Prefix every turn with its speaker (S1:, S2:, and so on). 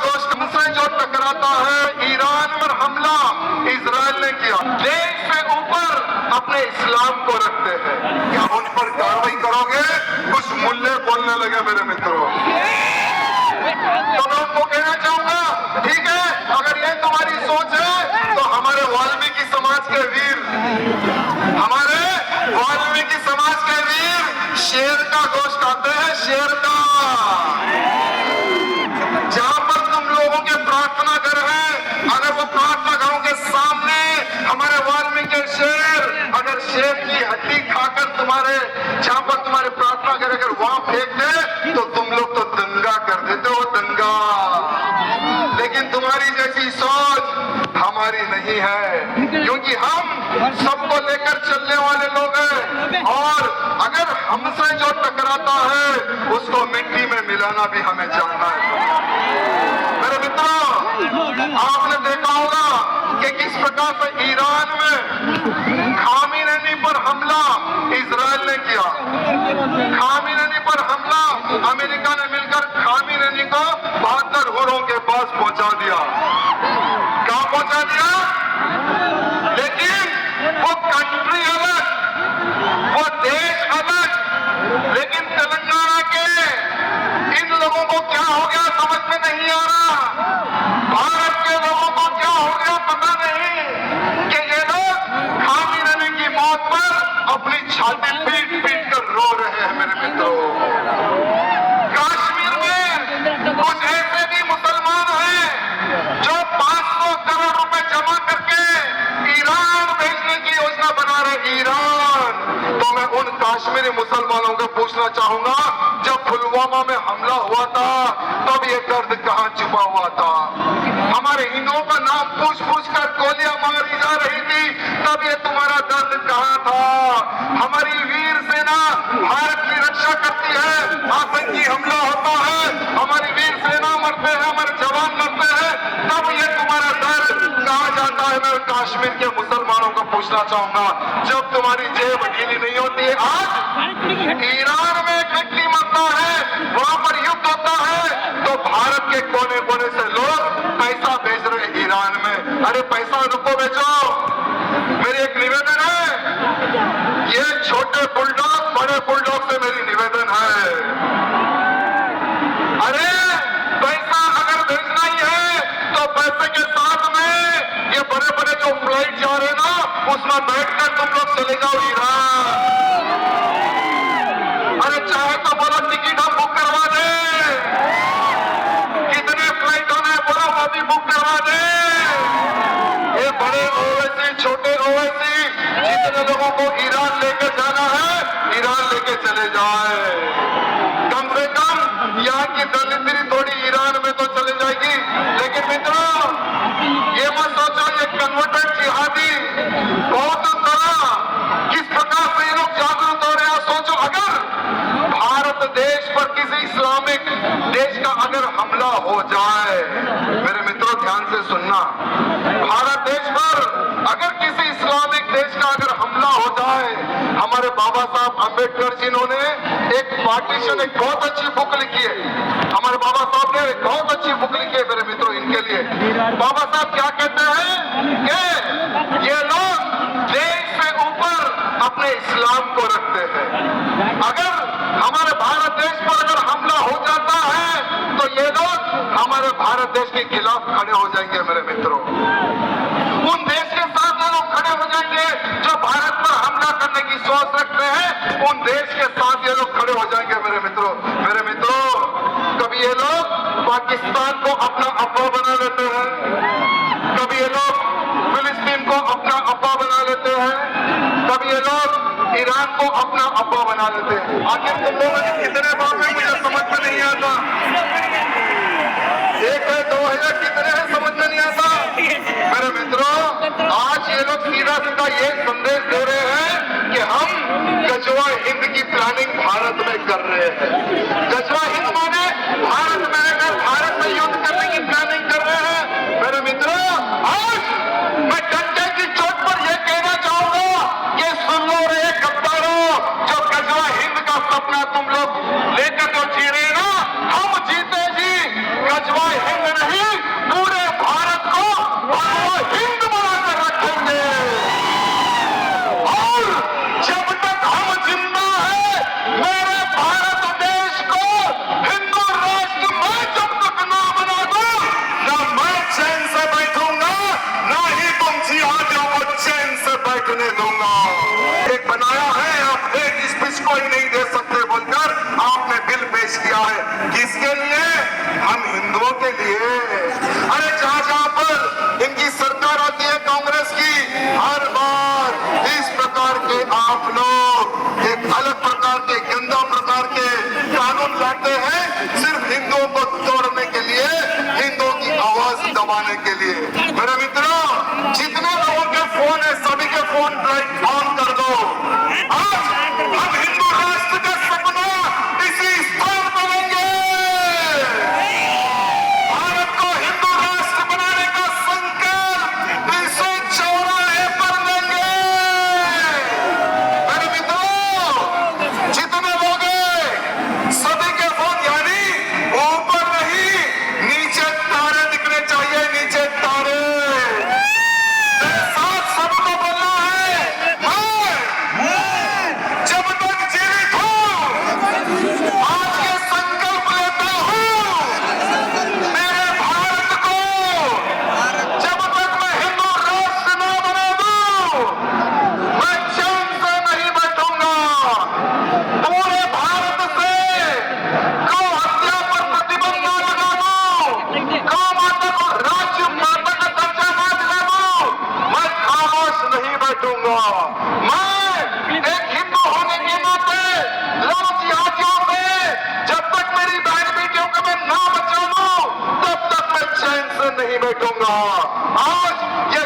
S1: गोश्त हमसे जो टकराता है, ईरान पर हमला इजराइल ने किया, देश से ऊपर अपने इस्लाम को रखते हैं, क्या उन पर कार्रवाई करोगे? कुछ मूल्य बोलने लगे मेरे मित्रों। तो मैं उनको कहना चाहूंगा, ठीक है, अगर ये तुम्हारी सोच है तो हमारे वाल्मीकि समाज के वीर, हमारे वाल्मीकि समाज के वीर शेर का गोश्त खाते हैं, शेर का। जहां पर तुम लोगों के प्रार्थना घर है, अगर वो प्रार्थना घरों के सामने हमारे वाल्मीकि शेर, अगर शेर की हड्डी खाकर तुम्हारे, जहां पर तुम्हारे प्रार्थना घर अगर वहां फेंक दे तो तुम लोग तो दंगा कर देते हो, दंगा। लेकिन तुम्हारी जैसी सोच हमारी नहीं है, क्योंकि हम सबको लेकर चलने वाले लोग हैं, और अगर हमसे जो टकराता है उसको मिट्टी में मिलाना भी हमें जानना है। मेरे मित्रों, आपने देखा होगा कि किस प्रकार से ईरान में खामिनेनी पर हमला इजराइल ने किया। खामिनेनी पर हमला अमेरिका ने मिलकर खामिनेनी को 72 हुरों के पास पहुंचा दिया। कहां पहुंचा दिया? लेकिन वो कंट्री अलग, वो देश अलग, लेकिन तेलंगाना के इन लोगों को क्या हो गया समझ में नहीं आ रहा। भारत के लोगों को क्या हो गया पता नहीं कि ये लोग खामिनेनी की मौत पर अपनी छाती पीट पीट कर रो रहे हैं। मेरे मित्रों, कश्मीर में कुछ ऐसे भी मुसलमान हैं जो 500 करोड़ रुपए जमा करके ईरान भेजने की योजना बना रहे। ईरान, तो मैं उन कश्मीरी मुसलमानों को पूछना चाहूंगा, जब पुलवामा में हमला हुआ था तब ये दर्द कहां छुपा हुआ था? हमारे हिंदुओं का नाम पूछ पूछ कर गोलियां मारी जा रही थी, तब ये तुम्हारा दर्द कहां था? हमारी वीर सेना भारत की रक्षा करती है, आतंकी हमला होता है, हमारी वीर सेना मरते हैं, हमारे जवान मरते हैं, तब ये तुम्हारा दर्द कहा जाता है? मैं कश्मीर के मुसलमानों को पूछना चाहूंगा, जब तुम्हारी जेब ढीली नहीं होती है। आज ईरान में एक व्यक्ति मरता है, वहां पर युद्ध होता है, तो भारत के कोने कोने से लोग पैसा भेज रहे हैं ईरान में। अरे पैसा रुको भेजो। मेरी एक निवेदन है, ये छोटे बुलडॉग बड़े बुलडॉग से मेरी निवेदन है, अरे पैसा अगर भेजना ही है तो पैसे के साथ में ये बड़े बड़े जो फ्लाइट जा रहे हैं ना, उसमें बैठकर तुम लोग चले जाओ ईरान। अरे चाहे तो बोलो टिकट हम बुक करवा दे, कितने फ्लाइट होने बोलो वो भी बुक करवा दे। ये बड़े ओवैसी छोटे ओवैसी जितने लोगों को ईरान लेकर जाना है, ईरान लेके चले जाए। कम से कम यहाँ की दलितरी थोड़ी ईरान में तो चले जाएगी। लेकिन मित्रों, ये मत सोचो ये कन्वर्टेड जिहादी बहुत तरह किस प्रकार से ये लोग जागरूक हो रहे हैं। सोचो, अगर भारत देश पर किसी इस्लामिक देश का अगर हमला हो जाए, मेरे मित्रों ध्यान से सुनना, भारत देश पर अगर किसी इस्लामिक देश का अगर हमला हो जाए, हमारे बाबा साहब अंबेडकर जी ने एक पार्टीशन, एक बहुत अच्छी बुक लिखी है। हमारे बाबा साहब ने एक बहुत अच्छी बुक लिखी है मेरे मित्रों इनके लिए। बाबा साहब क्या कहते हैं कि ये लोग देश से ऊपर अपने इस्लाम को रखते हैं। अगर हमारे भारत देश पर अगर हमला हो जाता है तो ये लोग हमारे भारत देश के खिलाफ खड़े हो जाएंगे। मेरे मित्रों, उन देश के साथ ये लोग खड़े हो जाएंगे जो भारत पर हमला करने की सोच रखते हैं, उन देश के साथ ये लोग खड़े हो जाएंगे। मेरे मित्रों, कभी ये लोग पाकिस्तान को अपना अप्पा बना लेते हैं, कभी ये लोग फिलिस्तीन को अपना अप्पा बना लेते हैं, कभी ये लोग ईरान को अपना अप्पा बना लेते हैं। आखिर तुम लोगों ने कितने बात में मुझे समझ में नहीं आता। एक है, दो है, कितने हैं समझ में नहीं आता। मेरे मित्रों, आज ये लोग सीधा सीधा ये संदेश दे रहे हैं कि हम गजवा हिंद की प्लानिंग भारत में कर रहे हैं। गजवा हिंद माने भारत में रहकर भारत में युद्ध करने की प्लानिंग कर रहे हैं। मेरे मित्रों, आज मैं डंडे की चोट पर यह कहना चाहूंगा कि सुन लो रे गद्दारों, जो गजवा हिंद का सपना तुम लोग लेकर जो जी रहे हैं ना, हम जीते जी गजवा हिंद नहीं रखने दूंगा। एक बनाया है आप हेट स्पीच को ही नहीं दे सकते बोलकर आपने बिल पेश किया है। किसके लिए? हम हिंदुओं के लिए। अरे जहां पर इनकी सरकार आती है कांग्रेस की, हर बार इस प्रकार के आप लोग एक अलग प्रकार के गंदा प्रकार के कानून लाते हैं सिर्फ हिंदुओं को तोड़ने के लिए, हिंदुओं की आवाज दबाने के लिए। मेरे मित्रों, जितने लोगों के फोन है सभी के फोन लाइट ऑन कर दो। आज हम हिंदू राष्ट्र का सपना इसी स्थान पर लेंगे। भारत को हिंदू राष्ट्र बनाने का संकल्प इसे चौराहे पर लेंगे। मेरे मित्रों, जितने लोग हैं सभी के फोन यानी ऊपर नहीं नीचे तारे दिखने चाहिए, नीचे तारे। मेरे साथ सबको बोलना है, मैं जब तक जीवित हूँ आज ये संकल्प लेता हूँ, मेरे भारत को जब तक मैं हिंदू राष्ट्र न बना दूं मैं चैन से नहीं बैठूंगा। पूरे भारत से गौ हत्या पर प्रतिबंध न लगा दूं, गौ माता को राज्य माता का दर्जा न दिला दूं, मैं खामोश नहीं बैठूंगा। मैं एक हिंदू होने के नाते लव जिहादियों से जब तक मेरी बहन बेटियों को मैं ना बचा लूं तब तक मैं चैन से नहीं बैठूंगा। आज ये